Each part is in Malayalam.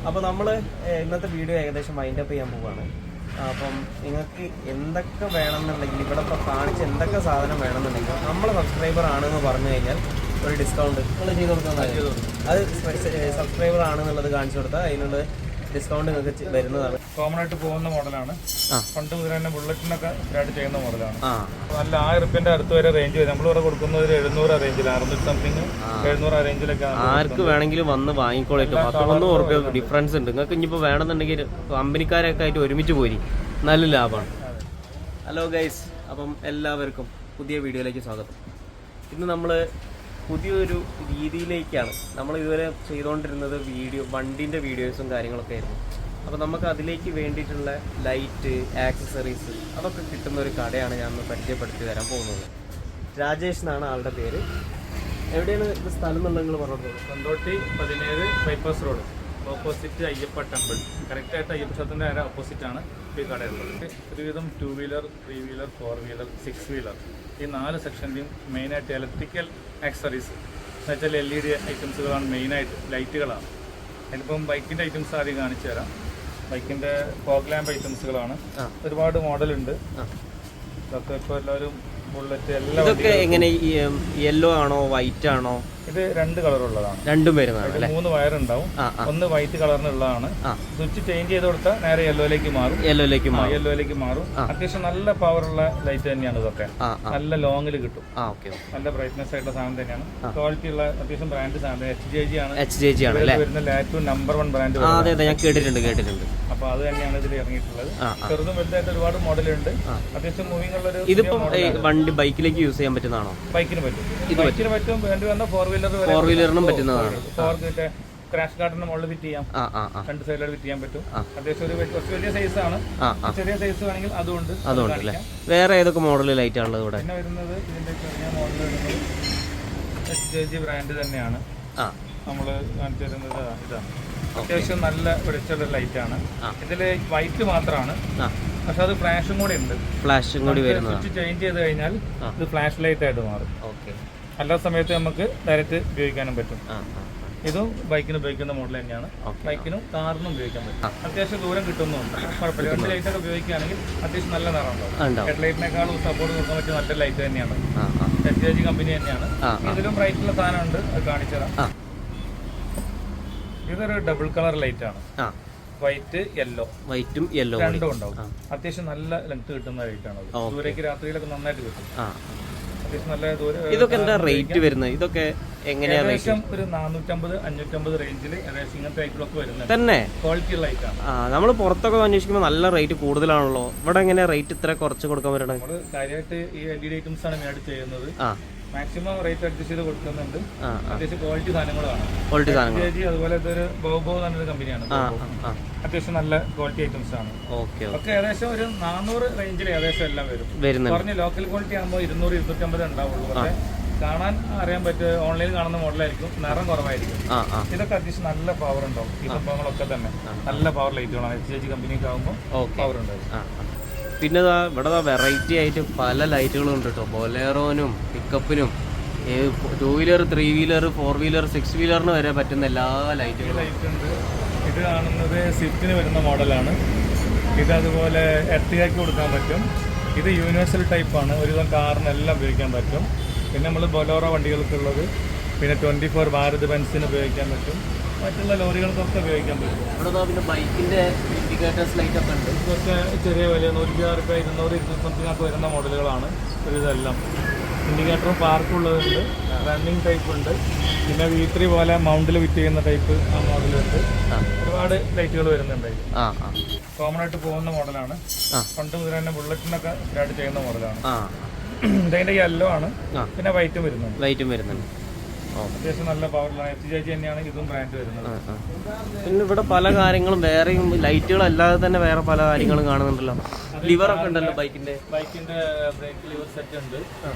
അപ്പോൾ നമ്മൾ ഇന്നത്തെ വീഡിയോ ഏകദേശം വൈൻഡപ്പ് ചെയ്യാൻ പോവുകയാണ്. അപ്പം നിങ്ങൾക്ക് എന്തൊക്കെ വേണമെന്നുണ്ടെങ്കിൽ ഇവിടെ ഇപ്പോൾ കാണിച്ച് എന്തൊക്കെ സാധനം വേണമെന്നുണ്ടെങ്കിൽ നമ്മൾ സബ്സ്ക്രൈബർ ആണെന്ന് പറഞ്ഞു കഴിഞ്ഞാൽ ഒരു ഡിസ്കൗണ്ട് നിങ്ങൾ ചെയ്ത് കൊടുക്കുന്നത്. അത് സബ്സ്ക്രൈബർ ആണെന്നുള്ളത് കാണിച്ചു കൊടുത്താൽ അതിനുള്ള ഡിസ്കൗണ്ട് നിങ്ങൾക്ക് വരുന്നതാണ്. കോമൺ ആയിട്ട് പോകുന്ന മോഡലാണ്. പണ്ട് മുതൽ തന്നെ ബുള്ളറ്റിനൊക്കെ സ്റ്റാർട്ട് ചെയ്യുന്ന മോഡലാണ്. നല്ല 1000 റുപ്യന്റെ അടുത്ത് വരെ റേഞ്ച് വരും. നമ്മളിവിടെ കൊടുക്കുന്നത് 700 റേഞ്ചിൽ, 600 സംതിങ് 700 റേഞ്ചിലൊക്കെ. ആർക്ക് വേണമെങ്കിലും വന്ന് വാങ്ങിക്കോളിട്ട് 100 റുപ്യ ഡിഫറൻസ് ഉണ്ട്. നിങ്ങൾക്ക് ഇനിയിപ്പോൾ വേണമെന്നുണ്ടെങ്കിൽ കമ്പനിക്കാരൊക്കെ ആയിട്ട് ഒരുമിച്ച് പോരി, നല്ല ലാഭമാണ്. ഹലോ ഗൈസ്, അപ്പം എല്ലാവർക്കും പുതിയ വീഡിയോയിലേക്ക് സ്വാഗതം. ഇന്ന് നമ്മൾ പുതിയൊരു രീതിയിലേക്കാണ്. നമ്മൾ ഇതുവരെ ചെയ്തുകൊണ്ടിരുന്നത് വണ്ടീൻ്റെ വീഡിയോസും കാര്യങ്ങളൊക്കെ ആയിരുന്നു. അപ്പോൾ നമുക്ക് അതിലേക്ക് വേണ്ടിയിട്ടുള്ള ലൈറ്റ്, ആക്സസറീസ് അതൊക്കെ കിട്ടുന്ന ഒരു കടയാണ് ഞാൻ ഒന്ന് പരിചയപ്പെടുത്തി തരാൻ പോകുന്നത്. രാജേഷ് എന്നാണ് ആളുടെ പേര്. എവിടെയാണ് ഇത് സ്ഥലം എന്നുള്ളത് നിങ്ങൾ പറഞ്ഞത്? Kondotty 17 bypass road, opposite Ayyappa temple. കറക്റ്റായിട്ട് അയ്യപ്പ ക്ഷേത്രത്തിൻ്റെ നേരെ ഓപ്പോസിറ്റാണ് ഈ കടയുള്ളത്. ഒരുവിധം 2 വീലർ, 3 വീലർ, 4 വീലർ, 6 വീലർ ഈ 4 സെക്ഷൻ്റെയും മെയിനായിട്ട് ഇലക്ട്രിക്കൽ ആക്സസറീസ് എന്ന് വെച്ചാൽ LED ഐറ്റംസുകളാണ് മെയിനായിട്ട്, ലൈറ്റുകളാണ്. അതിനിപ്പം ബൈക്കിൻ്റെ ഐറ്റംസ് ആദ്യം കാണിച്ചു തരാം. ബൈക്കിൻ്റെ ഫോഗ് ലാമ്പ് ഐറ്റംസുകളാണ്. ഒരുപാട് മോഡലുണ്ട്. ഇതൊക്കെ ഇപ്പോൾ എല്ലാവരും ബുള്ളറ്റ് എല്ലാം. ഇതൊക്കെ എങ്ങനെ യെല്ലോ ആണോ വൈറ്റ് ആണോ? ഇത് 2 കളറുള്ളതാണ്. രണ്ടും വരുന്നതാണ്. 3 വയർ ഉണ്ടാവും. ഒന്ന് വൈറ്റ് കളറിനുള്ളതാണ്. സ്വിച്ച് ചേഞ്ച് ചെയ്ത് കൊടുത്താൽ നേരെ യെല്ലോയിലേക്ക് മാറും. അത്യാവശ്യം നല്ല പവറുള്ള ലൈറ്റ് തന്നെയാണ് ഇതൊക്കെ. നല്ല ലോങ്ങിൽ കിട്ടും. നല്ല ബ്രൈറ്റ്നസ് ആയിട്ടുള്ള സാധനം തന്നെയാണ്. ക്വാളിറ്റി ഉള്ള അത്യാവശ്യം ബ്രാൻഡ് സാധനം. HJG ആണ് വരുന്ന ലാറ്റു നമ്പർ 1 ബ്രാൻഡ്. ഞാൻ കേട്ടിട്ടുണ്ട്. അപ്പൊ അത് തന്നെയാണ് ഇതിൽ ഇറങ്ങിയിട്ടുള്ളത്. ചെറുതും വലുതായിട്ട് ഒരുപാട് മോഡലുണ്ട്. അത്യാവശ്യം മൂവിംഗ് ഉള്ള ഒരു. ഇതിപ്പോ വണ്ടി ബൈക്കിലേക്ക് യൂസ് ചെയ്യാൻ പറ്റുന്നതാണോ? ബൈക്കിന് പറ്റും. വേണ്ടി വന്ന 4 വീലറിനും പറ്റുന്നതാണ്. ക്രാഷ് ഗാർഡിന് മുകളിൽ ഫിറ്റ് ചെയ്യാം. 2 സൈഡിലോട്ട് ഫിറ്റ് ചെയ്യാൻ പറ്റും. അത്യാവശ്യം ഒരു കുറച്ച് വലിയ സൈസാണ്. ചെറിയ സൈസ് വേണമെങ്കിൽ അതുകൊണ്ട്. വേറെ ഏതൊക്കെ മോഡൽ ലൈറ്റ് ആണുള്ളത് ഇവിടെ? പിന്നെ വരുന്നത് ഇതിന്റെ ചെറിയ മോഡൽ വരുന്നത് HJG ബ്രാൻഡ് തന്നെയാണ്. നമ്മൾ കാണിച്ചു തരുന്നത് ഇതാണ്. അത്യാവശ്യം നല്ല വെളിച്ചുള്ള ലൈറ്റ് ആണ്. ഇതില് വൈറ്റ് മാത്രമാണ്, പക്ഷെ അത് ഫ്ലാഷും കൂടി ഉണ്ട്. സ്വിച്ച് ചേഞ്ച് ചെയ്ത് കഴിഞ്ഞാൽ ഇത് ഫ്ലാഷ് ലൈറ്റ് ആയിട്ട് മാറും. എല്ലാ സമയത്ത് നമുക്ക് ഡയറക്റ്റ് ഉപയോഗിക്കാനും പറ്റും. ഇതും ബൈക്കിന് ഉപയോഗിക്കുന്ന മോഡൽ തന്നെയാണ്. ബൈക്കിനും കാറിനും ഉപയോഗിക്കാൻ പറ്റും. അത്യാവശ്യം ദൂരം കിട്ടുന്നുണ്ട്. കുഴപ്പമില്ല. 2 ലൈറ്റൊക്കെ ഉപയോഗിക്കുകയാണെങ്കിൽ അത്യാവശ്യം നല്ല നിറമുണ്ടാവും. ഹെഡ്ലൈറ്റിനേക്കാളും സപ്പോർട്ട് കൊടുക്കാൻ പറ്റിയ നല്ല ലൈറ്റ് തന്നെയാണ്. HJG കമ്പനി തന്നെയാണ്. ഇതിലും ബ്രൈറ്റുള്ള സാധനമുണ്ട്, അത് കാണിച്ചു തരാം. ഇതൊരു ഡബിൾ കളർ ലൈറ്റ് ആണ്. വൈറ്റും യെല്ലോ രണ്ടും ഉണ്ടാവും. അത്യാവശ്യം നല്ല ലെങ്ത് കിട്ടുന്ന ലൈറ്റ് ആണ്. ദൂരേക്ക് രാത്രിയിലൊക്കെ നന്നായിട്ട് കിട്ടും. അത്യാവശ്യം നല്ല ദൂരം. ഇതൊക്കെ എന്താ റേറ്റ് വരുന്നത്? ഇതൊക്കെ എങ്ങനെയാണ്? ഏകദേശം ഒരു 450-550 റേഞ്ചിൽ ഏകദേശം ഇങ്ങനത്തെ ലൈറ്റുകളൊക്കെ വരുന്നത്. തന്നെ ക്വാളിറ്റി ലൈറ്റ് ആണ്. നമ്മൾ പുറത്തൊക്കെ അന്വേഷിക്കുമ്പോൾ നല്ല റേറ്റ് കൂടുതലാണല്ലോ. ഇവിടെ എങ്ങനെ റേറ്റ് ഇത്ര കുറച്ച് കൊടുക്കാൻ പറ്റണേ? നമ്മള് കാര്യമായിട്ട് ഈ LED ഐറ്റംസ് ആണ് മേടിച്ച് ചെയ്യുന്നത്. മാക്സിമം റേറ്റ് അഡ്ജസ്റ്റ് ചെയ്ത് കൊടുക്കുന്നുണ്ട്. അത്യാവശ്യം ക്വാളിറ്റി സാധനങ്ങളാണ്. അതുപോലെ ഇതൊരു ബോബോ എന്നൊരു കമ്പനിയാണ്. അത്യാവശ്യം നല്ല ക്വാളിറ്റി ഐറ്റംസ് ആണ്. ഒക്കെ ഏകദേശം ഒരു 400 റേഞ്ചിൽ ഏകദേശം എല്ലാം വരും. പറഞ്ഞ ലോക്കൽ ക്വാളിറ്റി ആകുമ്പോൾ 200-250 ഉണ്ടാവുള്ളൂ. പക്ഷേ കാണാൻ അറിയാൻ പറ്റും. ഓൺലൈനിൽ കാണുന്ന മോഡലായിരിക്കും, നിറം കുറവായിരിക്കും. ഇതൊക്കെ അത്യാവശ്യം നല്ല പവർ ഉണ്ടാവും. ഈ സംഭവങ്ങളൊക്കെ തന്നെ നല്ല പവർ ലൈറ്റുകളാണ്. HJG കമ്പനിക്ക് ആകുമ്പോൾ പവർ ഉണ്ടാവും. പിന്നെ ഇവിടെ വെറൈറ്റി ആയിട്ട് പല ലൈറ്റുകളും ഉണ്ട് കേട്ടോ. ബൊലേറോനും പിക്കപ്പിനും 2 വീലർ, 3 വീലർ, 4 വീലർ, 6 വീലറിന് വരെ പറ്റുന്ന എല്ലാ ലൈറ്റുകളും ലൈറ്റ് ഉണ്ട്. ഇത് കാണുന്നത് സ്വിഫ്റ്റിന് വരുന്ന മോഡലാണ്. ഇത് അതുപോലെ എർട്ടിഗയ്ക്ക് കൊടുക്കാൻ പറ്റും. ഇത് യൂണിവേഴ്സൽ ടൈപ്പാണ്. ഒരുവിധം കാറിനെല്ലാം ഉപയോഗിക്കാൻ പറ്റും. പിന്നെ നമ്മൾ ബൊലേറോ വണ്ടികൾക്കുള്ളത്, പിന്നെ 24 ഭാരത് ബെൻസിന് ഉപയോഗിക്കാൻ പറ്റും. മറ്റുള്ള ലോറികൾക്കൊക്കെ ഉപയോഗിക്കാൻ പറ്റും. പിന്നെ ബൈക്കിന്റെ ഇൻഡിക്കേറ്റേഴ്സ് ലൈറ്റ് ഒക്കെ ഉണ്ട്. ഇതൊക്കെ ചെറിയ വലിയ 160 രൂപ, 200 സംതിങ് ഒക്കെ വരുന്ന മോഡലുകളാണ്. ഇതെല്ലാം ഇൻഡിക്കേറ്ററും പാർക്കുള്ളതുണ്ട്. റണ്ണിങ് ടൈപ്പ് ഉണ്ട്. പിന്നെ V3 പോലെ മൗണ്ടിൽ ഫിറ്റ് ചെയ്യുന്ന ടൈപ്പ് ആ മോഡലുണ്ട്. ഒരുപാട് ലൈറ്റുകൾ വരുന്നുണ്ട്. കോമൺ ആയിട്ട് പോകുന്ന മോഡലാണ്. പണ്ട് മുതൽ തന്നെ ബുള്ളറ്റിനൊക്കെ സ്റ്റാർട്ട് ചെയ്യുന്ന മോഡലാണ്. ഇതിന്റെ യെല്ലോ ആണ്. പിന്നെ വൈറ്റും വരുന്നുണ്ട്. അത്യാവശ്യം നല്ല പവറുള്ള HJG തന്നെയാണ് ഇതും ബ്രാൻഡ് വരുന്നത്. പിന്നെ ഇവിടെ പല കാര്യങ്ങളും വേറെയും ലൈറ്റുകളല്ലാതെ തന്നെ വേറെ പല കാര്യങ്ങളും കാണുന്നുണ്ടല്ലോ. ലിവറൊക്കെ ഉണ്ടല്ലോ ബൈക്കിന്റെ ബ്രേക്ക് ലിവർ സെറ്റ് ഉണ്ട്.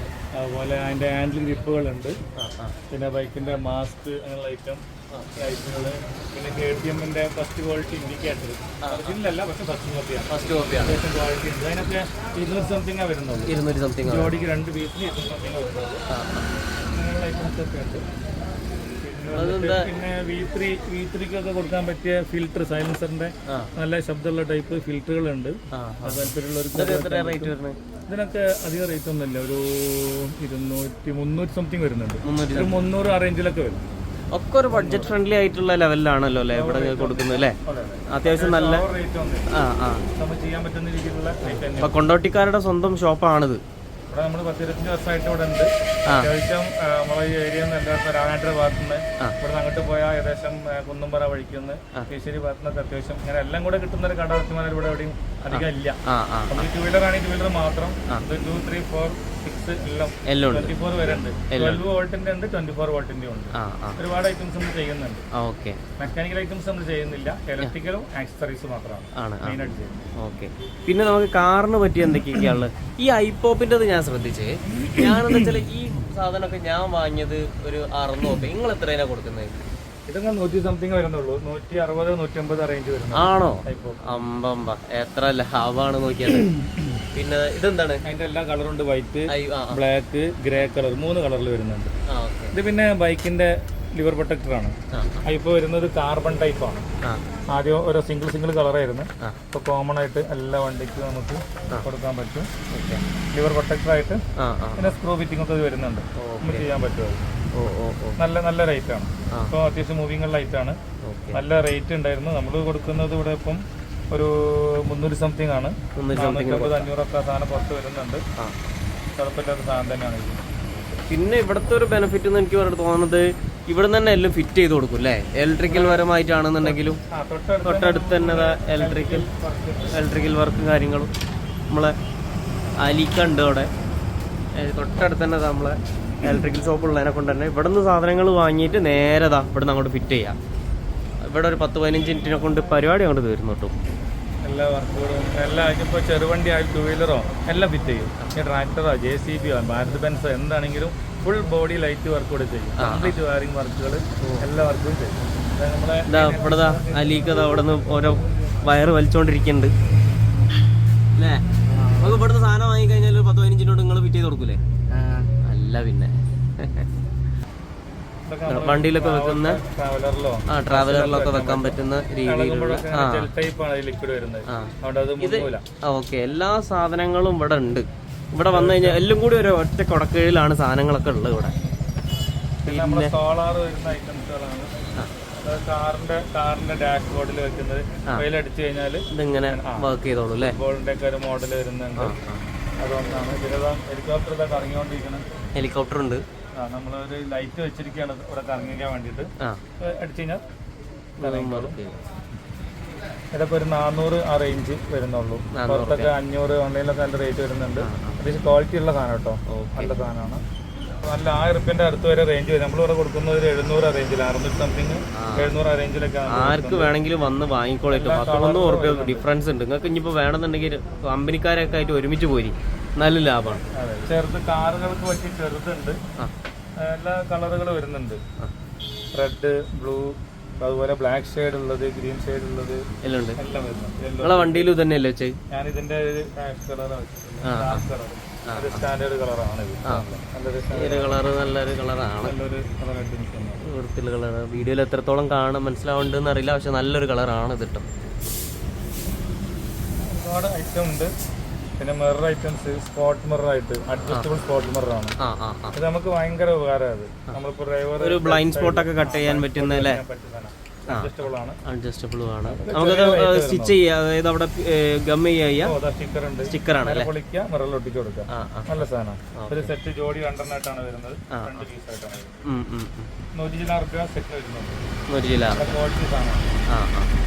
അതുപോലെ അതിന്റെ ഹാൻഡിൽ ഗ്രിപ്പുകളുണ്ട്. പിന്നെ ബൈക്കിന്റെ മാസ്ക് അങ്ങനെയുള്ള ഐറ്റം ലൈറ്റുകള്. പിന്നെ KTM-ന്റെ ഫസ്റ്റ് ക്വാളിറ്റി ഇൻഡിക്കേറ്റർ. ഒറിജിനലല്ല, പക്ഷെ ഫസ്റ്റ് കോപ്പിയാണ്. അത്യാവശ്യം ക്വാളിറ്റി ഉണ്ട്. അതിനൊക്കെ 200 സംതിങ് വരുന്നുള്ളൂ. 200 സംതിങ് ജോഡിക്ക് 2 പീസിന് 200 സംതിങ് വരുന്നുള്ളൂ. അങ്ങനെയുള്ള ഐറ്റംസ് ഒക്കെ ഉണ്ട്. പിന്നെ V3 കൊടുക്കാൻ പറ്റിയ ഫിൽറ്റർ, സൈലൻസറിന്റെ നല്ല ശബ്ദമുള്ള ടൈപ്പ് ഫിൽറ്ററുകളുണ്ട്. താല്പര്യമുള്ളവർക്ക് ഇതിനൊക്കെ അധികം റേറ്റ് ഒന്നുമില്ല, ഒരു 200-300 സംതിങ് വരുന്നുണ്ട്. 300 ആ റേഞ്ചിലൊക്കെ വരും. ഒക്കെ ഒരു ബഡ്ജറ്റ് ഫ്രണ്ട്ലി ആയിട്ടുള്ള ലെവലിലാണല്ലോ അല്ലേ ഇവിടെ കൊടുക്കുന്നത് അല്ലേ? അത്യാവശ്യം നല്ല ചെയ്യാൻ പറ്റുന്ന രീതിയിലുള്ള റേറ്റ്. അപ്പൊ കൊണ്ടോട്ടിക്കാരുടെ സ്വന്തം ഷോപ്പാണിത്. ഇവിടെ നമ്മൾ 10-15 വർഷമായിട്ട് ഇവിടെ ഉണ്ട്. അത്യാവശ്യം നമ്മളെ ഈ ഏരിയ രാനാട്ടര ഭാഗത്തുനിന്ന് ഇവിടെ നിന്ന് അങ്ങോട്ട് പോയാൽ ഏകദേശം കുന്നുംപറ വഴിക്കുന്ന് കേശ്ശേരി ഭാഗത്തുനിന്നൊക്കെ അത്യാവശ്യം ഇങ്ങനെ എല്ലാം കൂടെ കിട്ടുന്ന ഒരു കടമാർ ഇവിടെ എവിടെയും അധികം ഇല്ല. നമുക്ക് 2 വീലർ ആണെങ്കിൽ 2 വീലർ മാത്രം 2, 3, 4, 6 എല്ലാം 24 വരെ ഉണ്ട്. 12 വോൾട്ടിന്റെ ഉണ്ട്, 24 വോൾട്ടിന്റെ ഉണ്ട്. ഒരുപാട് ഐറ്റംസ് നമ്മൾ ചെയ്യുന്നുണ്ട്. മെക്കാനിക്കൽ ഐറ്റംസ് നമ്മൾ ചെയ്യുന്നില്ല, ഇലക്ട്രിക്കലും ആക്സസറീസ് മാത്രമാണ് മെയിനായിട്ട് ചെയ്യുന്നത്. പിന്നെ നമുക്ക് കാറിന് പറ്റിയ എന്തൊക്കെയൊക്കെയാണ് ഈ ഐപോപ്പിന്റെ ഞാൻ ശ്രദ്ധിച്ചേ. ഞാനെന്താ വെച്ചാൽ ഈ സാധനമൊക്കെ ഞാൻ വാങ്ങിയത് ഒരു 600. നിങ്ങൾ എത്രയാണ് കൊടുക്കുന്നത്? ഇതൊക്കെ 100 സംതിങ് വരുന്നുള്ളൂ. 160-150 റേഞ്ച് വരുന്നു. ആണോ? അമ്പമ്പ എത്ര ലാഭമാണ് നോക്കിയത്. പിന്നെ ഇതെന്താണ്? അതിന്റെ എല്ലാ കളറും ഉണ്ട്. വൈറ്റ്, ബ്ലാക്ക്, ഗ്രേ കളർ, 3 കളറിൽ വരുന്നുണ്ട്. ഇത് പിന്നെ ബൈക്കിന്റെ ലിവർ പ്രൊട്ടക്ടർ ആണ്. ഇപ്പൊ വരുന്നത് കാർബൺ ടൈപ്പ് ആണ്. ആദ്യം ഒരു സിംഗിൾ കളറായിരുന്നു. ഇപ്പൊ കോമൺ ആയിട്ട് എല്ലാ വണ്ടിക്കും നമുക്ക് കൊടുക്കാൻ പറ്റും. ലിവർ പ്രൊട്ടക്ടർ ആയിട്ട് പിന്നെ സ്ക്രൂ ഫിറ്റിംഗ് ഒക്കെ വരുന്നുണ്ട്. നമുക്ക് ചെയ്യാൻ പറ്റുമോ? നല്ല റേറ്റ് ആണ്. ഇപ്പൊ അത്യാവശ്യം മൂവിംഗ് ലൈറ്റ് ആണ്. നല്ല റേറ്റ് ഉണ്ടായിരുന്നു. നമ്മൾ കൊടുക്കുന്നത് ഇവിടെ ഇപ്പം ഒരു 300 സംതിങ് ആണ്. 450-500 ഒക്കെ സാധനം പുറത്ത് വരുന്നുണ്ട്. കുഴപ്പമില്ലാത്ത സാധനം തന്നെയാണ് ഇത്. പിന്നെ ഇവിടുത്തെ ഒരു ബെനിഫിറ്റ് എന്ന് എനിക്ക് തോന്നുന്നത് ഇവിടെ തന്നെ എല്ലാം ഫിറ്റ് ചെയ്ത് കൊടുക്കും അല്ലേ? ഇലക്ട്രിക്കൽ പരമായിട്ടാണെന്നുണ്ടെങ്കിലും തൊട്ടടുത്ത് തന്നെ ഇലക്ട്രിക്കൽ വർക്കും കാര്യങ്ങളും നമ്മളെ അലിക്കുണ്ട് അവിടെ തൊട്ടടുത്ത് തന്നെ. നമ്മളെ ഇലക്ട്രിക്കൽ ഷോപ്പ് ഉള്ളതിനെ കൊണ്ട് തന്നെ ഇവിടെ നിന്ന് സാധനങ്ങൾ വാങ്ങിയിട്ട് നേരെ ഇവിടെ നിന്ന് അങ്ങോട്ട് ഫിറ്റ് ചെയ്യാം. ഇവിടെ ഒരു 10-15 മിനിറ്റിനെ കൊണ്ട് പരിപാടി അങ്ങോട്ട് തീർന്നു കിട്ടും. എല്ലാ വർക്കുകളും എല്ലാം. ഇപ്പോൾ ചെറുവണ്ടി ആയി 2 വീലറോ എല്ലാം ഫിറ്റ് ചെയ്യും. ട്രാക്ടറോ JCBയോ ഭാരത് ബെൻസോ എന്താണെങ്കിലും ഫുൾ ബോഡി ലൈറ്റ് വർക്ക് കൂടെ ചെയ്യും. കംപ്ലീറ്റ് വയറിംഗ് വർക്കുകൾ എല്ലാ വർക്കും ചെയ്യും. നമ്മളെ ഇവിടെ അലീക്കത അവിടെ നിന്ന് ഓരോ വയറ് വലിച്ചോണ്ടിരിക്കുന്നുണ്ട് അല്ലേ? നമുക്ക് ഇവിടുന്ന് സാധനം വാങ്ങിക്കഴിഞ്ഞാൽ 10-15 മിനിറ്റ് നിങ്ങൾ ഫിറ്റ് ചെയ്ത് കൊടുക്കൂലേ? അല്ല പിന്നെ വണ്ടിയിലൊക്കെ വെക്കുന്ന ട്രാവലറിലൊക്കെ വെക്കാൻ പറ്റുന്ന രീതിയിലുള്ള ഓക്കെ എല്ലാ സാധനങ്ങളും ഇവിടെ ഉണ്ട്. ഇവിടെ വന്നു കഴിഞ്ഞാൽ എല്ലാം കൂടി ഒരു ഒറ്റ കൊടക്കീഴിലാണ് സാധനങ്ങളൊക്കെ ഉള്ളത് ഇവിടെ. പിന്നെ സോളാർ വരുന്ന ഐറ്റംസുകളാണ്. കാറിന്റെ ഡാഷ് ബോർഡിൽ വെക്കുന്നത്. വെയിലടിച്ചു കഴിഞ്ഞാൽ ഇതിങ്ങനെ വർക്ക് ചെയ്തോളൂ അല്ലേ? ബോളിന്റെ ഒക്കെ ഒരു മോഡൽ വരുന്നുണ്ട്. അതൊന്നാണ്. ഹെലികോപ്റ്റർ ഇതൊക്കെ ഇറങ്ങിക്കൊണ്ടിരിക്കണം. ഹെലികോപ്റ്റർ ഉണ്ട്. നമ്മളൊരു ലൈറ്റ് വെച്ചിരിക്കുകയാണ് ഇവിടെ കറങ്ങിക്കാൻ വേണ്ടിട്ട്. അടിച്ചു കഴിഞ്ഞാൽ ഇതൊക്കെ ഒരു 400 ആ റേഞ്ച് വരുന്നുള്ളൂ. പുറത്തൊക്കെ 500, ഓൺലൈനിലൊക്കെ നല്ല റേറ്റ് വരുന്നുണ്ട്. അത്യാവശ്യം ക്വാളിറ്റി ഉള്ള സാധനം കേട്ടോ, നല്ല സാധനമാണ്. നല്ല 1000 റുപ്യന്റെ അടുത്ത് വരെ റേഞ്ച് വരും. നമ്മളിവിടെ കൊടുക്കുന്നത് ഒരു 700 റേഞ്ചിൽ, 600 സംതിങ് 700 റേഞ്ചിലൊക്കെ. ആർക്ക് വേണമെങ്കിലും വന്ന് വാങ്ങിക്കോളിട്ട് 10-13 റുപ്യ ഡിഫറൻസ് ഉണ്ട്. നിങ്ങൾക്ക് ഇനിയിപ്പോൾ വേണമെന്നുണ്ടെങ്കിൽ കമ്പനിക്കാരൊക്കെ ആയിട്ട് ഒരുമിച്ച് പോരി, നല്ല ലാഭമാണ്. അതെ, ചെറുത് കാറുകൾക്ക് പറ്റി ചെറുതുണ്ട്. എല്ലാ കളറുകൾ വരുന്നുണ്ട്. റെഡ്, ബ്ലൂ, അതുപോലെ ബ്ലാക്ക് ഷെയ്ഡ് ഉള്ളത്, ഗ്രീൻ ഷെയ്ഡ് ഉള്ളത് എല്ലാം വരുന്നുണ്ട്. നിങ്ങളെ വണ്ടിയിൽ തന്നെയല്ലേ വെച്ചേ? ഞാൻ ഇതിന്റെ ഒരു കളറാണ് വെച്ചത്. സ്റ്റാൻഡേർഡ് കളറാണ് ഇത്. കളറ് നല്ലൊരു കളറാണ്. വൃത്തിയുള്ള കളർ. വീഡിയോയിൽ എത്രത്തോളം കാണാൻ മനസ്സിലാവുന്നുണ്ടെന്ന് അറിയില്ല, പക്ഷെ നല്ലൊരു കളറാണ് ഇത് കേട്ടോ. ഒരുപാട് ഐറ്റം ഉണ്ട്. പിന്നെ മിറർ ഐറ്റംസ്, സ്പോട്ട് മിറർ ആയിട്ട് അഡ്ജസ്റ്റബിൾ സ്പോട്ട് മിററാണ്. ഇത് നമുക്ക് ഭയങ്കര ഉപകാരം. അത് നമ്മളിപ്പോ ഡ്രൈവർ ഒരു ബ്ലൈൻഡ് സ്പോട്ട് ഒക്കെ കട്ട് ചെയ്യാൻ പറ്റുന്ന അഡ്ജസ്റ്റബിൾ ആണ്. അഡ്ജസ്റ്റബിൾ ആണ്. നമുക്കത് സ്റ്റിച്ച് ചെയ്യാം, അതായത് അവിടെ ഗം ചെയ്യാം. സ്റ്റിക്കർ ആണ്. പൊളിക്കുക, മിററിൽ ഒട്ടിച്ചു കൊടുക്കുക. നല്ല സാധനമാണ്. ഒരു സെറ്റ് ജോഡി 2 വരുന്നത്. 2 പീസായിട്ടാണ്. 116 രൂപ സെറ്റ് വരുന്നുണ്ട്. 116 ക്വാളിറ്റി സാധനമാണ്.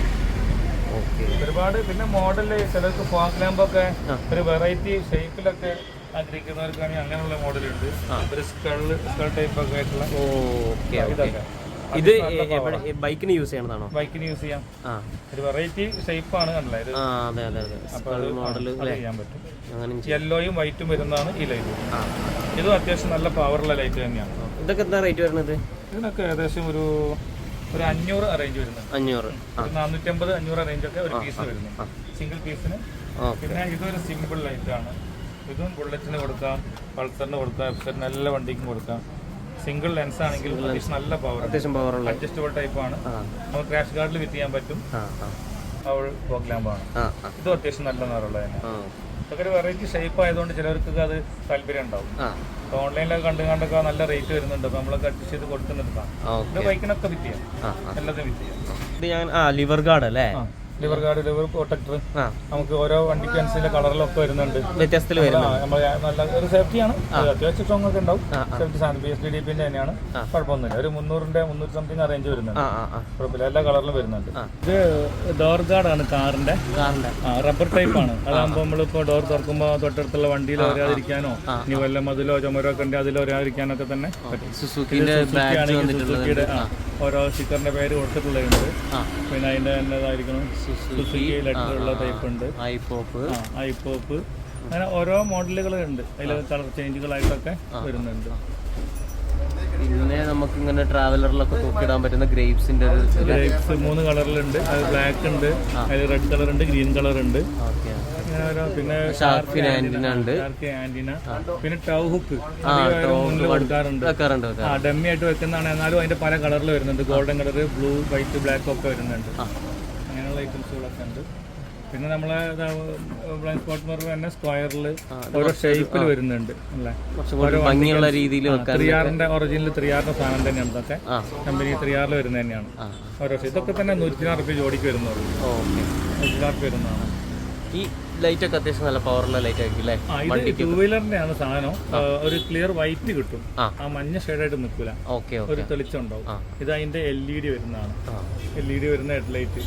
ഒരുപാട്. പിന്നെ മോഡല് ചിലർക്ക് ഫോഗ് ലാമ്പൊക്കെ ഒരു വെറൈറ്റി ഷേപ്പിലൊക്കെ ആഗ്രഹിക്കുന്നവർക്കാണെങ്കിൽ അങ്ങനെയുള്ള മോഡലുണ്ട്. ഒരു സ്കൾ ടൈപ്പ് ഒക്കെ ആയിട്ടുള്ള ഇതൊക്കെ. ഇത് ബൈക്കിന് യൂസ് ചെയ്യണതാണോ? ബൈക്കിന് യൂസ് ചെയ്യാം. ഒരു വെറൈറ്റി ഷേപ്പാണ് കണ്ടത്. അപ്പൊ അത് ചെയ്യാൻ പറ്റും. യെല്ലോയും വൈറ്റും വരുന്നതാണ് ഈ ലൈറ്റ്. ഇതും അത്യാവശ്യം നല്ല പവറുള്ള ലൈറ്റ് തന്നെയാണ്. ഇതൊക്കെ എന്താ റേറ്റ് വരുന്നത്? ഇതിനൊക്കെ ഏകദേശം ഒരു 500 റേഞ്ച് വരുന്നുണ്ട്. 450-500 റേഞ്ചൊക്കെ ഒരു പീസ് വരുന്നു, സിംഗിൾ പീസിന്. പിന്നെ ഇതൊരു സിമ്പിൾ ലൈറ്റ് ആണ്. ഇതും ബുള്ളറ്റിന് കൊടുക്കാം, പൾസറിന് കൊടുക്കാം, എഫ്സറിന് എല്ലാ വണ്ടിക്കും കൊടുക്കാം. സിംഗിൾ ലെൻസ് ആണെങ്കിൽ നല്ല പവർ, അത്യാവശ്യം പവറുള്ള അഡ്ജസ്റ്റബിൾ ടൈപ്പ് ആണ്. നമുക്ക് ക്രാഷ് ഗാർഡിൽ ഫിറ്റ് ചെയ്യാൻ പറ്റും. ഫോഗ് ലാമ്പാണ്. ഇതും അത്യാവശ്യം നല്ല നിറമുള്ളത് തന്നെ. ഇതൊക്കെ ഒരു വെറൈറ്റി ഷേപ്പ് ആയതുകൊണ്ട് ചിലർക്ക് അത് താല്പര്യം ഉണ്ടാവും. ഓൺലൈനിലൊക്കെ കണ്ടൊക്കെ നല്ല റേറ്റ് വരുന്നുണ്ട്. അപ്പൊ നമ്മളൊക്കെ അഡ്ജസ്റ്റ് ചെയ്ത് കൊടുക്കുന്നുണ്ടാണ്. ഇത് ബൈക്കിനൊക്കെ ഫിറ്റ് ചെയ്യാം, എല്ലാത്തിനും ഫിറ്റ് ചെയ്യാം. ഇത് ഞാൻ ലിവർ ഗാർഡ് അല്ലേ? ലിവർ ഗാർഡ്, ലിവർ പ്രൊട്ടക്ടർ നമുക്ക് ഓരോ വണ്ടിക്ക് അനുസരിച്ച് കളറിലൊക്കെ വരുന്നുണ്ട്. വ്യത്യസ്തത്തിൽ വരും. നല്ല ഒരു സേഫ്റ്റിയാണ്. അത്യാവശ്യം സ്ട്രോങ് ഒക്കെ ഉണ്ടാവും. സേഫ്റ്റി സാധനം PSDDP തന്നെയാണ്. കുഴപ്പമൊന്നുമില്ല. ഒരു 300 സംതിങ് അറേഞ്ച് വരുന്നുണ്ട്. കുഴപ്പമില്ല, എല്ലാ കളറിലും വരുന്നുണ്ട്. ഇത് ഡോർ ഗാർഡ് ആണ് കാറിന്റെ. റബ്ബർ ടൈപ്പ് ആണ്. അതാകുമ്പോൾ നമ്മളിപ്പോ ഡോർ തുറക്കുമ്പോൾ തൊട്ടടുത്തുള്ള വണ്ടിയിൽ വരാതിരിക്കാനോ ഇനി വല്ല മതിലോ ചുമരോ ഒക്കെ ഉണ്ടെങ്കിൽ അതിൽ വരാതിരിക്കാനൊക്കെ തന്നെ പറ്റും. സുസുക്കിയുടെ ഓരോ സ്റ്റിക്കറിന്റെ പേര് കൊടുത്തിട്ടുള്ളതുണ്ട്. പിന്നെ അതിന്റെ എന്നതായിരിക്കണം സുസുക്കി ലെറ്ററുള്ള ടൈപ്പ് ഉണ്ട്. ഐപോപ്പ് അങ്ങനെ ഓരോ മോഡലുകളുണ്ട്. അതിൽ കളർ ചേഞ്ചുകളായിട്ടൊക്കെ വരുന്നുണ്ട്. പിന്നെ നമുക്ക് ഇങ്ങനെ ട്രാവലറിലൊക്കെ തൂക്കിടാൻ പറ്റുന്ന ഗ്രേപ്സിന്റെ ഗ്രേപ്സ് 3 കളറിലുണ്ട്. അത് ബ്ലാക്ക് ഉണ്ട്, അതിൽ റെഡ് കളർ ഉണ്ട്, ഗ്രീൻ കളർ ഉണ്ട്. പിന്നെ ഷാർക്ക് ആന്റിന, പിന്നെ ടൗ ഹുക്ക് കൊടുക്കാറുണ്ട്. ഡമ്മി ആയിട്ട് വെക്കുന്നതാണ്. എന്നാലും അതിന്റെ പല കളറിൽ വരുന്നുണ്ട്. Golden colour, blue, white, black ഒക്കെ വരുന്നുണ്ട്. അങ്ങനെയുള്ള ഐറ്റംസുകളൊക്കെ ഉണ്ട്. പിന്നെ നമ്മളെ ബ്ലൈൻഡ് സ്പോട്ട് മിറർ തന്നെ സ്ക്വയറിൽ ഓരോ ഷേപ്പിൽ വരുന്നുണ്ട് അല്ലേ. ഭംഗിയുള്ള രീതിയിൽ ത്രിയാറിന്റെ ഒറിജിനൽ ത്രിയാറിന്റെ സാധനം തന്നെയാണ്. ഇതൊക്കെ കമ്പനി ത്രിയാറിൽ വരുന്നത് തന്നെയാണ്. ഓരോ ഇതൊക്കെ തന്നെ 104 രൂപ ജോഡിക്ക് വരുന്നുള്ളൂ. 104 രൂപ വരുന്നതാണ്. ഈ ലൈറ്റ് ഒക്കെ അത്യാവശ്യം നല്ല പവറുള്ള ലൈറ്റ് ആയിരിക്കും അല്ലേ? ടൂ വീലറിന്റെ ആണ് സാധനം. ഒരു ക്ലിയർ വൈറ്റ് കിട്ടും. ആ മഞ്ഞ ഷെയ്ഡായിട്ട് നിൽക്കൂല, ഒരു തെളിച്ചം ഉണ്ടാവും. ഇത് അതിന്റെ LED വരുന്നതാണ്. LED വരുന്ന ഹെഡ്ലൈറ്റ്.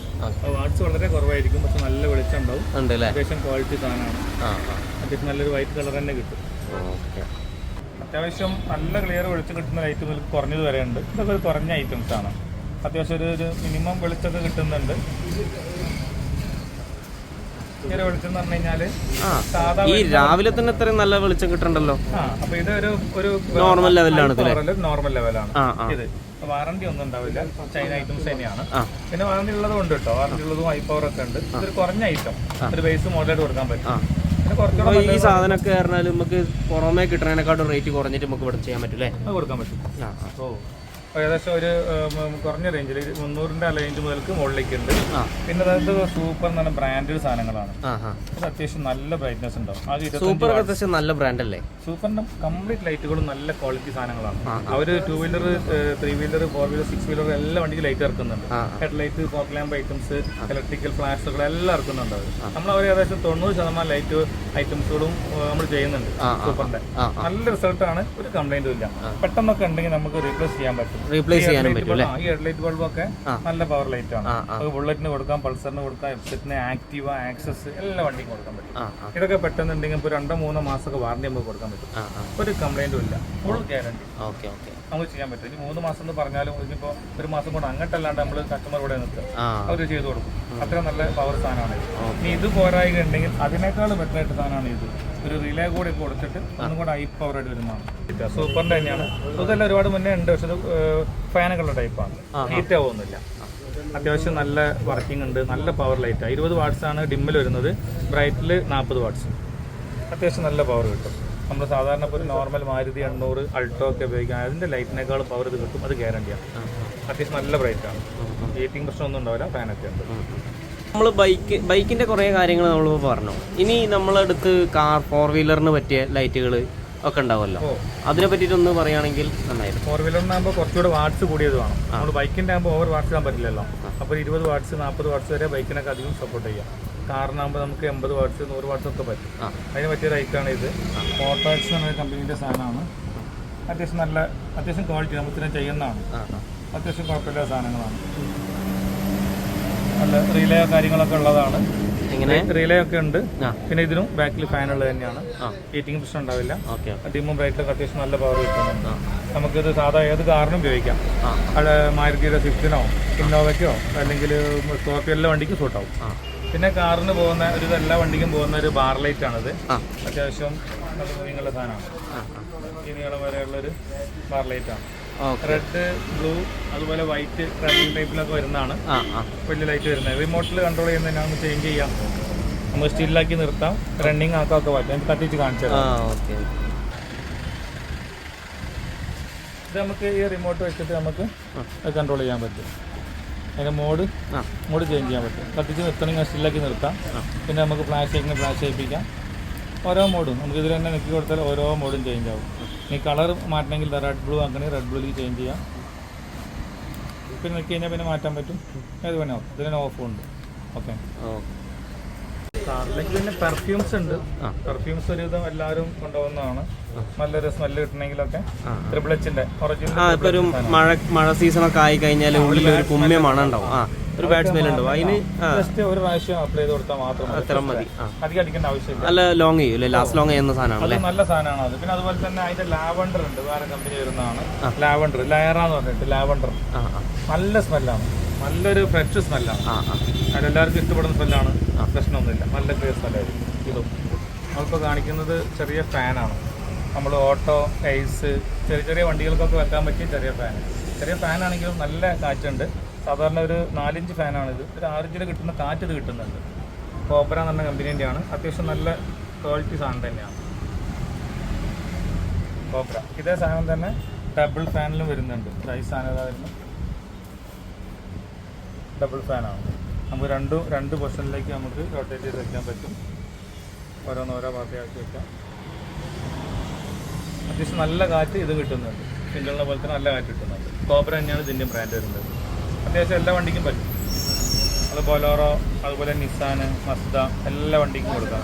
വാട്ട്സ് വളരെ കുറവായിരിക്കും, പക്ഷെ നല്ല വെളിച്ചം ഉണ്ടാവും. അത്യാവശ്യം ക്വാളിറ്റി സാധനമാണ്. അത്യാവശ്യം നല്ലൊരു വൈറ്റ് കളർ തന്നെ കിട്ടും. അത്യാവശ്യം നല്ല ക്ലിയർ വെളിച്ചം കിട്ടുന്ന ലൈറ്റ് മുതൽ കുറഞ്ഞത് വരെ ഉണ്ട്. ഇതൊക്കെ ഒരു കുറഞ്ഞ ഐറ്റംസ് ആണ്. അത്യാവശ്യം ഒരു മിനിമം വെളിച്ചമൊക്കെ കിട്ടുന്നുണ്ട്. വെളിച്ചം പറഞ്ഞു കഴിഞ്ഞാല് ഈ രാവിലെ തന്നെ ഇത്രയും നല്ല വെളിച്ചം കിട്ടണ്ടല്ലോ. അപ്പൊ ഇത് ഒരു നോർമൽ ലെവലാണ്. നോർമൽ ലെവലാണ് ഇത്. വാറന്റി ഒന്നും ഉണ്ടാവില്ല. ചൈന ഐറ്റംസ് തന്നെയാണ്. പിന്നെ വാറന്റി ഉള്ളതും ഉണ്ട് കേട്ടോ. വാറന്റി ഉള്ളതും ഹൈ പവർ ഒക്കെ ഉണ്ട്. ഇതൊരു കുറഞ്ഞ ഐറ്റം, ഒരു ബേസ് മോഡലായിട്ട് കൊടുക്കാൻ പറ്റും. ഈ സാധനമൊക്കെ പറഞ്ഞാൽ നമുക്ക് പുറമേ കിട്ടുന്നതിനെക്കാട്ടും റേറ്റ് കുറഞ്ഞിട്ട് നമുക്ക് ഇവിടെ ചെയ്യാൻ പറ്റും അല്ലേ? കൊടുക്കാൻ പറ്റും. ഏകദേശം ഒരു കുറഞ്ഞ റേഞ്ചിൽ 300 റേഞ്ച് മുതൽക്ക് മുകളിലേക്ക് ഉണ്ട്. പിന്നെ അതായത് സൂപ്പർ എന്ന് പറഞ്ഞ ബ്രാൻഡഡ് സാധനങ്ങളാണ്. അത് അത്യാവശ്യം നല്ല ബ്രൈറ്റ്നസ് ഉണ്ടാവും. നല്ല ബ്രാൻഡ് അല്ലേ? സൂപ്പറിന്റെ കംപ്ലീറ്റ് ലൈറ്റുകളും നല്ല ക്വാളിറ്റി സാധനങ്ങളാണ്. അവര് 2 വീലർ, 3 വീലർ, 4 വീലർ, 6 വീലർ എല്ലാ വണ്ടിക്ക് ലൈറ്റ് ഇറക്കുന്നുണ്ട്. Head light, fog lamp items, electrical ഫ്ലാഷുകൾ എല്ലാം ഇറക്കുന്നുണ്ട് അവർ. നമ്മൾ അവർ ഏകദേശം 90% ലൈറ്റ് ഐറ്റംസുകളും നമ്മൾ ചെയ്യുന്നുണ്ട്. സൂപ്പറിന്റെ നല്ല റിസൾട്ടാണ്. ഒരു കംപ്ലൈന്റും ഇല്ല. പെട്ടെന്നൊക്കെ ഉണ്ടെങ്കിൽ നമുക്ക് റീപ്ലേസ് ചെയ്യാൻ പറ്റും. റീപ്ലേസ് ചെയ്യാനും പറ്റും. ഈ ഹെഡ്ലൈറ്റ് ബൾബൊക്കെ നല്ല പവർ ലൈറ്റ് ആണ്. ബുള്ളറ്റിന് കൊടുക്കാം, പൾസറിന് കൊടുക്കാം, എഫ്സെറ്റിന്, ആക്റ്റീവ, ആക്സസ് എല്ലാ വണ്ടിക്കും കൊടുക്കാൻ പറ്റും. ഇതൊക്കെ പെട്ടെന്നുണ്ടെങ്കിൽ ഇപ്പോൾ 2-3 മാസമൊക്കെ വാറണ്ടി നമുക്ക് കൊടുക്കാൻ പറ്റും. ഒരു കംപ്ലൈന്റും ഇല്ല. ഫുൾ ഗ്യാരണ്ടി നമുക്ക് ചെയ്യാൻ പറ്റും. ഇനി 3 മാസം എന്ന് പറഞ്ഞാലും ഇനിയിപ്പോൾ 1 മാസം കൊണ്ട് അങ്ങോട്ടല്ലാണ്ട് നമ്മൾ കസ്റ്റമർ ഇവിടെ നിൽക്കുക, അവർ ചെയ്ത് കൊടുക്കും. അത്ര നല്ല പവർ സാധനമാണ് ഇത്. ഇനി ഇത് പോരായി ഉണ്ടെങ്കിൽ അതിനേക്കാൾ ബെറ്റർ ആയിട്ട് സാധനമാണ് ഇത്. ഒരു റിലേ കൂടി കൊടുത്തിട്ട് ഒന്നും കൂടെ ഹൈ പവർ ആയിട്ട് വരുന്നതാണ്. സൂപ്പറിന്റെ തന്നെയാണ്. ഇതെല്ലാം ഒരുപാട് മുന്നേ ഉണ്ട്, പക്ഷെ ഇത് ഫാനുകളുടെ ടൈപ്പാണ്. ഹീറ്റ് ആവുന്നില്ല. അത്യാവശ്യം നല്ല വർക്കിംഗ് ഉണ്ട്. നല്ല പവർ ലൈറ്റ്. 20 വാട്ട്സ് ആണ് ഡിമ്മിൽ വരുന്നത്. ബ്രൈറ്റിൽ 40 വാട്ട്സ്. അത്യാവശ്യം നല്ല പവർ കിട്ടും. നമ്മൾ സാധാരണ ഇപ്പോൾ ഒരു നോർമൽ മാരുതി 800 അൾട്ടോ ഒക്കെ ഉപയോഗിക്കാം. അതിന്റെ ലൈറ്റിനേക്കാളും പവർ ഇത് കിട്ടും. അത് ഗ്യാരണ്ടിയാണ്. അത്യാവശ്യം നല്ല ബ്രൈറ്റാണ്. ഹീറ്റിംഗ് പ്രശ്നമൊന്നും ഉണ്ടാവില്ല. ഫാനൊക്കെ ഉണ്ട്. നമ്മൾ ബൈക്കിന്റെ കുറേ കാര്യങ്ങൾ നമ്മൾ പറഞ്ഞു. ഇനി നമ്മളടുത്ത് കാർ, 4 വീലറിന് പറ്റിയ ലൈറ്റുകൾ ഒക്കെ ഉണ്ടാവുമല്ലോ, അതിനെ പറ്റിയിട്ടൊന്ന് പറയുകയാണെങ്കിൽ നന്നായിരുന്നു. 4 വീലറിനാകുമ്പോൾ കുറച്ചുകൂടെ വാട്ട്സ് കൂടിയത് വേണം. നമ്മൾ ബൈക്കിൻ്റെ ആകുമ്പോൾ ഓവർ വാട്ട്സ് ഇടാൻ പറ്റില്ലല്ലോ. അപ്പോൾ 20 വാട്ട്സ് 40 വാട്ട്സ് വരെ ബൈക്കിനൊക്കെ അധികം സപ്പോർട്ട് ചെയ്യാം. കാറിനാകുമ്പോൾ നമുക്ക് 80 വാട്ട്സ് 100 വാട്ട്സ് ഒക്കെ പറ്റും. അതിന് പറ്റിയ ലൈറ്റാണ് ഇത്. മോട്ടോർസ് എന്ന് പറഞ്ഞ കമ്പനീൻ്റെ സാധനമാണ്. അത്യാവശ്യം ക്വാളിറ്റി നമുക്ക് തന്നെ ചെയ്യുന്നതാണ്. അത്യാവശ്യം കുഴപ്പമില്ലാത്ത സാധനങ്ങളാണ്. നല്ല റിലേ കാര്യങ്ങളൊക്കെ ഉള്ളതാണ്. റിലേ ഒക്കെ ഉണ്ട്. പിന്നെ ഇതിനും ബാക്കിൽ ഫാനുള്ളത് തന്നെയാണ്. ഹീറ്റിംഗ് പ്രശ്നം ഉണ്ടാവില്ല. ഡിമ്മും ബ്രൈറ്റിലൊക്കെ അത്യാവശ്യം നല്ല പവർ കിട്ടുന്നുണ്ട്. നമുക്കിത് സാധാ ഏത് കാറിനും ഉപയോഗിക്കാം. അവിടെ മാരുതിയുടെ സ്വിഫ്റ്റിനോ ഇന്നോവയ്ക്കോ അല്ലെങ്കിൽ സ്കോർപ്പിയോ എല്ലാ വണ്ടിക്കും സൂട്ടാവും. പിന്നെ കാറിന് പോകുന്ന എല്ലാ വണ്ടിക്കും പോകുന്ന ഒരു ബാർ ലൈറ്റ് ആണിത്. അത്യാവശ്യം നല്ല മൂവിങ്ങുള്ള സാധനമാണ്. ഈ നീളം വരെയുള്ളൊരു ബാർ ലൈറ്റ് ആണ്. റെഡ്, ബ്ലൂ, അതുപോലെ വൈറ്റ് ട്രാക്കിംഗ് ടൈപ്പിലൊക്കെ വരുന്നതാണ്. വലിയ ലൈറ്റ് വരുന്നത്. റിമോട്ടിൽ കൺട്രോൾ ചെയ്യുന്നതിന് നമുക്ക് ചേഞ്ച് ചെയ്യാം. നമുക്ക് സ്റ്റില്ലാക്കി നിർത്താം, റണ്ണിങ് ആക്കാമൊക്കെ പറ്റും. എനിക്ക് കത്തിച്ച് കാണിച്ചു തരാം. ഇത് നമുക്ക് ഈ റിമോട്ട് വെച്ചിട്ട് നമുക്ക് കൺട്രോൾ ചെയ്യാൻ പറ്റും. അതിൻ്റെ മോഡ് ചേഞ്ച് ചെയ്യാൻ പറ്റും. കത്തിച്ച് നിർത്തണമെങ്കിൽ സ്റ്റില്ലാക്കി നിർത്താം. പിന്നെ നമുക്ക് ഫ്ലാഷ് ചെയ്യിപ്പിക്കാം. ഓരോ മോഡും നമുക്ക് ഇതിൽ തന്നെ നെക്കി കൊടുത്താൽ ഓരോ മോഡും ചേഞ്ച് ആവും. ഈ കളർ മാറ്റണമെങ്കിൽ റെഡ് ബ്ലൂ ആക്കണമെങ്കിൽ റെഡ് ബ്ലൂയിലേക്ക് ചേഞ്ച് ചെയ്യാം. പിന്നെ നെക്കി കഴിഞ്ഞാൽ പിന്നെ മാറ്റാൻ പറ്റും. ഏത് വേണോ ഇതിന് ഓഫും ഉണ്ട്. ഓക്കെ. കാറിലേക്ക് പിന്നെ പെർഫ്യൂംസ് ഉണ്ട്. പെർഫ്യൂംസ് ഒരുവിധം എല്ലാവരും കൊണ്ടുപോകുന്നതാണ്. നല്ലൊരു സ്മെല്ല് കിട്ടണമെങ്കിലൊക്കെ ട്രിപ്പിൾ ഇപ്പൊ ഒരു മഴ സീസണൊക്കെ ആയി കഴിഞ്ഞാൽ ഉള്ളിൽ ഒരു കുമ്മിയ മണം ഉണ്ടാവും. ഒരു ബാഡ് സ്മെൽ ഉണ്ടാവും. അതിന് ജസ്റ്റ് ഒരു പ്രാവശ്യം അപ്ലൈ ചെയ്ത് കൊടുത്താൽ മാത്രം അത്ര മതി. അധികം അടിക്കേണ്ട ആവശ്യമില്ല. നല്ല ലോങ് ചെയ്യൂല്ലേ? ലാസ്റ്റ് ലോങ് ചെയ്യുന്ന സാധനമാണ്. നല്ല സാധനമാണ് അത്. പിന്നെ അതുപോലെ തന്നെ അതിന്റെ ലാവണ്ടർ ഉണ്ട്. വേറെ കമ്പനി വരുന്നതാണ് ലാവണ്ടർ. ലയറാന്ന് പറഞ്ഞിട്ട് ലാവണ്ടർ. നല്ല സ്മെല്ലാണ്. നല്ലൊരു ഫ്രഷ് സ്മെല്ലാണ്. അതെല്ലാവർക്കും ഇഷ്ടപ്പെടുന്ന സ്മെല്ലാണ്. പ്രശ്നമൊന്നുമില്ല. നല്ല ക്ലിയർ സ്മെല്ലായിരിക്കും. ഇതും നമ്മളിപ്പോൾ കാണിക്കുന്നത് ചെറിയ ഫാനാണ്. നമ്മൾ ഓട്ടോ, ഐസ്, ചെറിയ വണ്ടികൾക്കൊക്കെ വെക്കാൻ പറ്റിയ ചെറിയ ഫാനാണെങ്കിലും നല്ല കാറ്റുണ്ട്. സാധാരണ ഒരു 4 ഇഞ്ച് ഫാനാണിത്. ഒരു 6 ഇഞ്ചിൽ കിട്ടുന്ന കാറ്റ് ഇത് കിട്ടുന്നുണ്ട്. കോബ്ര എന്ന് പറഞ്ഞ കമ്പനീൻ്റെയാണ്. അത്യാവശ്യം നല്ല ക്വാളിറ്റി സാധനം തന്നെയാണ് കോബ്ര. ഇതേ സാധനം തന്നെ ഡബിൾ ഫാനിലും വരുന്നുണ്ട്. ഈ സാധനം വരുന്നു ഡബിൾ ഫാനാണ്. നമുക്ക് രണ്ട് പൊസിഷനിലേക്ക് നമുക്ക് റൊട്ടേറ്റ് ചെയ്ത് വയ്ക്കാൻ പറ്റും. ഓരോ ഭാഗത്തേക്ക് വയ്ക്കാം. അത്യാവശ്യം നല്ല കാറ്റ് ഇത് കിട്ടുന്നുണ്ട്. സിംഗിളിനെ പോലെ തന്നെ നല്ല കാറ്റ് കിട്ടുന്നുണ്ട്. കോബ്ര തന്നെയാണ് ഇതിൻ്റെ ബ്രാൻഡ് വരുന്നത്. അത്യാവശ്യം എല്ലാ വണ്ടിക്കും പറ്റും. അത് ബൊലോറോ, അതുപോലെ നിസാൻ, മസ്ദ എല്ലാ വണ്ടിക്കും കൊടുക്കാം.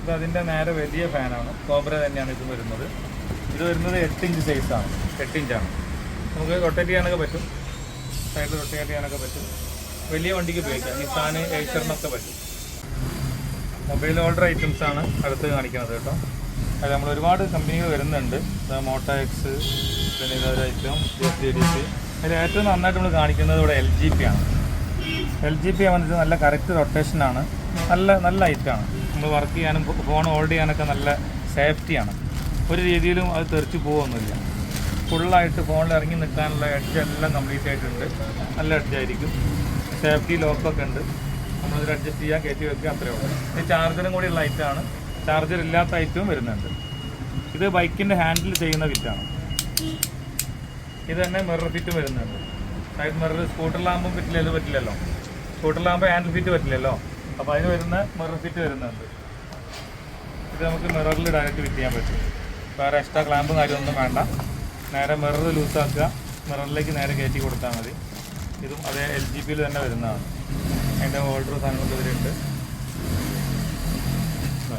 ഇത് അതിൻ്റെ നേരെ വലിയ ഫാനാണ്. കോബ്ര തന്നെയാണ് ഇത് വരുന്നത്. ഇത് വരുന്നത് 8 ഇഞ്ച് സൈസാണ്. 8 ഇഞ്ചാണ്. നമുക്ക് റൊട്ടേറ്റ് ചെയ്യാനൊക്കെ പറ്റും. സൈഡിൽ റൊട്ടേറ്റ് ചെയ്യാനൊക്കെ പറ്റും. വലിയ വണ്ടിക്ക് ഉപയോഗിക്കാം. നിസാൻ, ഏച്ചറിനൊക്കെ പറ്റും. മൊബൈൽ ഹോൾഡർ ഐറ്റംസ് ആണ് അടുത്ത് കാണിക്കുന്നത് കേട്ടോ. അത് നമ്മൾ ഒരുപാട് കമ്പനികൾ വരുന്നുണ്ട്. മോട്ടോ എക്സ്, പിന്നെ ഇതൊരു ഐറ്റം JDC. അതിൽ ഏറ്റവും നന്നായിട്ട് നമ്മൾ കാണിക്കുന്നത് ഇവിടെ LGP ആണ്. LGP വന്നിട്ട് നല്ല കറക്റ്റ് റൊട്ടേഷനാണ്. നല്ല ഐറ്റമാണ്. നമ്മൾ വർക്ക് ചെയ്യാനും ഫോൺ ഹോൾഡ് ചെയ്യാനൊക്കെ നല്ല സേഫ്റ്റിയാണ്. ഒരു രീതിയിലും അത് തെറിച്ച് പോകുമൊന്നുമില്ല. ഫുള്ളായിട്ട് ഫോണിൽ ഇറങ്ങി നിൽക്കാനുള്ള എഡ്ജ് എല്ലാം കംപ്ലീറ്റ് ആയിട്ടുണ്ട്. നല്ല എഡ്ജായിരിക്കും. സേഫ്റ്റി ലോക്കൊക്കെ ഉണ്ട്. നമ്മളതിൽ അഡ്ജസ്റ്റ് ചെയ്യുക, കയറ്റി വെക്കുക, അത്രയേ ഉള്ളൂ. ഇത് ചാർജറും കൂടിയുള്ള ഐറ്റമാണ്. ചാർജർ ഇല്ലാത്ത ഐറ്റവും വരുന്നുണ്ട്. ഇത് ബൈക്കിൻ്റെ ഹാൻഡിൽ ചെയ്യുന്ന ഫിറ്റാണ്. ഇത് തന്നെ മിറർ ഫിറ്റ് വരുന്നുണ്ട്. സൈഡ് മിറർ സ്കൂട്ടറിലാകുമ്പോൾ പറ്റില്ലല്ലോ. സ്കൂട്ടറിലാകുമ്പോൾ ഹാൻഡിൽ ഫിറ്റ് പറ്റില്ലല്ലോ. അപ്പോൾ അതിന് വരുന്ന മിറർ ഫിറ്റ് വരുന്നുണ്ട്. ഇത് നമുക്ക് മിററിൽ ഡയറക്റ്റ് ഫിറ്റ് ചെയ്യാൻ പറ്റും. വേറെ എക്സ്ട്രാ ക്ലാമ്പും കാര്യമൊന്നും വേണ്ട. നേരെ മിറർ ലൂസാക്കുക, മിററിലേക്ക് നേരെ കയറ്റി കൊടുത്താൽ മതി. ഇതും അതേ LGPയിൽ തന്നെ വരുന്നതാണ്. അതിൻ്റെ ഹോൾഡർ സാധനങ്ങൾ ഇതിലുണ്ട്.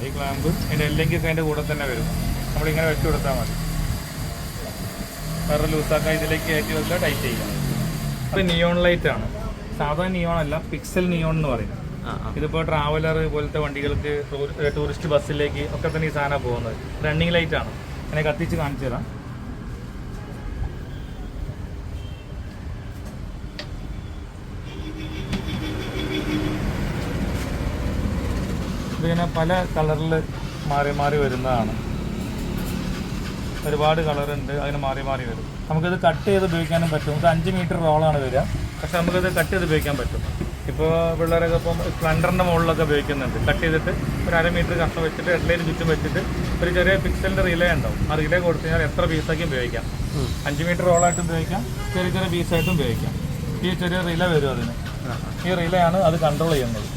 ഈ ക്ലാമ്പ് അതിൻ്റെ എല്ലെങ്കിലൊക്കെ അതിൻ്റെ കൂടെ തന്നെ വരും. നമ്മളിങ്ങനെ വെച്ച് കൊടുത്താൽ മതി. മിറർ ലൂസാക്കുക, ഇതിലേക്ക് കയറ്റി വെക്കുക, ടൈറ്റ് ചെയ്യുക. ഇത് നിയോൺ ലൈറ്റാണ്. സാധാരണ നിയോൺ അല്ല, പിക്സൽ നിയോൺ എന്ന് പറയും. ഇതിപ്പോൾ ട്രാവലർ പോലത്തെ വണ്ടികൾക്ക്, ടൂറിസ്റ്റ് ബസ്സിലേക്ക് ഒക്കെ തന്നെ ഈ സാധനം പോകുന്നത്. റണ്ണിങ് ലൈറ്റാണ്. അതിനെ കത്തിച്ച് കാണിച്ചു തരാം. ഇതിങ്ങനെ പല കളറിൽ മാറി വരുന്നതാണ്. ഒരുപാട് കളറുണ്ട്. അതിന് മാറി വരും. നമുക്കിത് കട്ട് ചെയ്ത് ഉപയോഗിക്കാനും പറ്റും. ഇത് 5 മീറ്റർ റോളാണ് വരിക. പക്ഷെ നമുക്കിത് കട്ട് ചെയ്ത് ഉപയോഗിക്കാൻ പറ്റും. ഇപ്പോൾ പിള്ളേരൊക്കെ ഇപ്പം സ്പ്ലെൻഡറിൻ്റെ മുകളിലൊക്കെ ഉപയോഗിക്കുന്നുണ്ട്. കട്ട് ചെയ്തിട്ട് ഒരു 1/2 മീറ്റർ കഷ്ണം വെച്ചിട്ട് ഹെഡ്ലൈറ്റ് ചുറ്റും വെച്ചിട്ട് ഒരു ചെറിയ പിക്സലിൻ്റെ റിലേ ഉണ്ടാവും. ആ റിലേ കൊടുത്തു കഴിഞ്ഞാൽ എത്ര പീസാക്കി ഉപയോഗിക്കാം. 5 മീറ്റർ റോളായിട്ടും ഉപയോഗിക്കാം, ചെറിയ പീസായിട്ടും ഉപയോഗിക്കാം. ഈ ചെറിയ റിലേ വരും അതിന്. ഈ റിലേ ആണ് അത് കൺട്രോൾ ചെയ്യുന്നത്.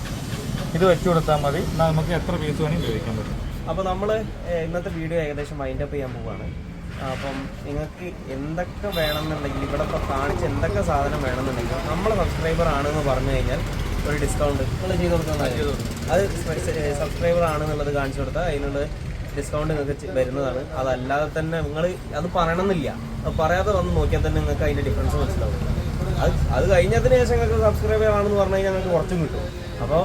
ഇത് വെച്ച് കൊടുത്താൽ മതി. എന്നാൽ നമുക്ക് എത്ര പീസ് വേണമെങ്കിൽ ഉപയോഗിക്കാൻ പറ്റും. അപ്പോൾ നമ്മൾ ഇന്നത്തെ വീഡിയോ ഏകദേശം വൈൻഡപ്പ് ചെയ്യാൻ പോവുകയാണ്. അപ്പം നിങ്ങൾക്ക് എന്തൊക്കെ വേണമെന്നുണ്ടെങ്കിൽ ഇവിടെ ഇപ്പോൾ കാണിച്ച് എന്തൊക്കെ സാധനം വേണമെന്നുണ്ടെങ്കിൽ നമ്മൾ സബ്സ്ക്രൈബർ ആണെന്ന് പറഞ്ഞു കഴിഞ്ഞാൽ ഒരു ഡിസ്കൗണ്ട് നിങ്ങൾ ചെയ്ത് കൊടുക്കുന്നത്. അത് സബ്സ്ക്രൈബർ ആണെന്നുള്ളത് കാണിച്ചു കൊടുത്താൽ അതിനുള്ള ഡിസ്കൗണ്ട് നിങ്ങൾക്ക് വരുന്നതാണ്. അതല്ലാതെ തന്നെ നിങ്ങൾ അത് പറയണമെന്നില്ല. അത് പറയാതെ വന്ന് നോക്കിയാൽ തന്നെ നിങ്ങൾക്ക് അതിൻ്റെ ഡിഫറൻസ് മനസ്സിലാവും. അത് കഴിഞ്ഞതിന് ശേഷം നിങ്ങൾക്ക് സബ്സ്ക്രൈബർ ആണെന്ന് പറഞ്ഞു കഴിഞ്ഞാൽ നിങ്ങൾക്ക് കുറച്ചും കിട്ടും. അപ്പോൾ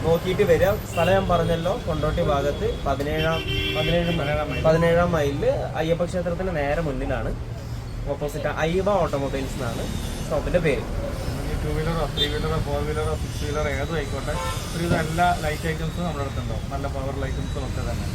നോക്കിയിട്ട് വരിക. സ്ഥലം ഞാൻ പറഞ്ഞല്ലോ, കൊണ്ടോട്ടി ഭാഗത്ത് 17 മൈലിൽ അയ്യപ്പ ക്ഷേത്രത്തിന് നേരെ മുന്നിലാണ്. ഓപ്പോസിറ്റ് ഐബ ഓട്ടോമൊബൈൽസ് എന്നാണ് ഷോപ്പിൻ്റെ പേര്. 2 വീലറോ 3 വീലറോ 4 വീലറോ 6 വീലറോ ഏതും ആയിക്കോട്ടെ, ഒരു എല്ലാ ലൈറ്റ് ഐറ്റംസും നമ്മുടെ അടുത്തുണ്ടാവും. നല്ല പവർ ഐറ്റംസും ഒക്കെ തന്നെ.